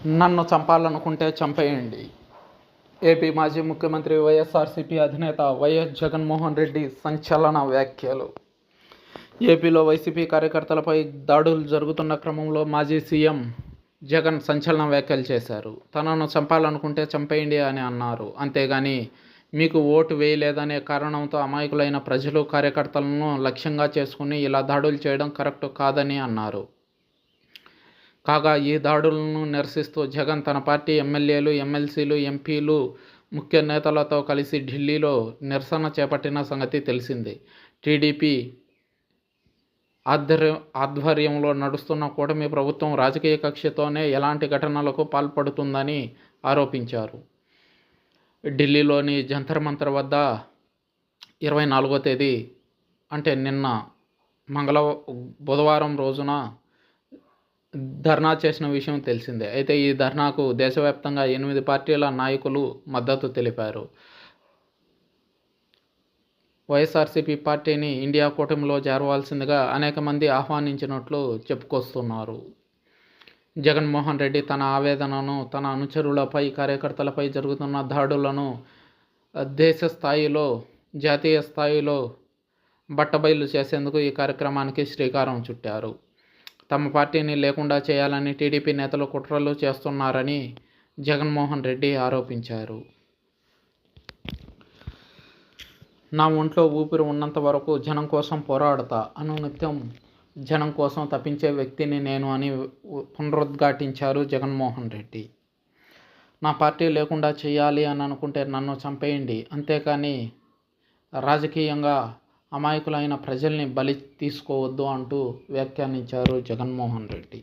నన్ను చంపాలనుకుంటే చంపేయండి. ఏపీ మాజీ ముఖ్యమంత్రి వైఎస్ఆర్సీపీ అధినేత వైఎస్ జగన్మోహన్ రెడ్డి సంచలన వ్యాఖ్యలు. ఏపీలో వైసీపీ కార్యకర్తలపై దాడులు జరుగుతున్న క్రమంలో మాజీ సీఎం జగన్ సంచలన వ్యాఖ్యలు చేశారు. తనను చంపాలనుకుంటే చంపేయండి అని అన్నారు. అంతేగాని మీకు ఓటు వేయలేదనే కారణంతో అమాయకులైన ప్రజలు, కార్యకర్తలను లక్ష్యంగా చేసుకుని ఇలా దాడులు చేయడం కరెక్ట్ కాదని అన్నారు. కాగా ఈ దాడులను నిరసిస్తూ జగన్ తన పార్టీ ఎమ్మెల్యేలు, ఎమ్మెల్సీలు, ఎంపీలు, ముఖ్య నేతలతో కలిసి ఢిల్లీలో నిరసన చేపట్టిన సంగతి తెలిసిందే. టీడీపీ ఆధ్వర్యంలో నడుస్తున్న కూటమి ప్రభుత్వం రాజకీయ కక్షతోనే ఎలాంటి ఘటనలకు పాల్పడుతుందని ఆరోపించారు. ఢిల్లీలోని జంతర్ మంతర్ వద్ద 24వ తేదీ అంటే నిన్న బుధవారం రోజున ధర్నా చేసిన విషయం తెలిసిందే. అయితే ఈ ధర్నాకు దేశవ్యాప్తంగా 8 పార్టీల నాయకులు మద్దతు తెలిపారు. వైఎస్ఆర్సీపీ పార్టీని ఇండియా కూటమిలో చేరవలసిందిగా అనేక మంది ఆహ్వానించినట్లు చెప్పుకొస్తున్నారు. జగన్మోహన్ రెడ్డి తన ఆవేదనను, తన అనుచరులపై, కార్యకర్తలపై జరుగుతున్న దాడులను దేశ స్థాయిలో, జాతీయ స్థాయిలో బట్టబయలు చేసేందుకు ఈ కార్యక్రమానికి శ్రీకారం చుట్టారు. తమ పార్టీని లేకుండా చేయాలని టీడీపీ నేతలు కుట్రలు చేస్తున్నారని జగన్మోహన్ రెడ్డి ఆరోపించారు. నా ఒంట్లో ఊపిరి ఉన్నంత వరకు జనం కోసం పోరాడతా, అనునిత్యం జనం కోసం తప్పించే వ్యక్తిని నేను అని పునరుద్ఘాటించారు జగన్మోహన్ రెడ్డి. నా పార్టీ లేకుండా చేయాలి అని అనుకుంటే నన్ను చంపేయండి, అంతేకాని రాజకీయంగా అమాయకులైన ప్రజల్ని బలి తీసుకోవద్దు అంటూ వ్యాఖ్యానించారు జగన్మోహన్ రెడ్డి.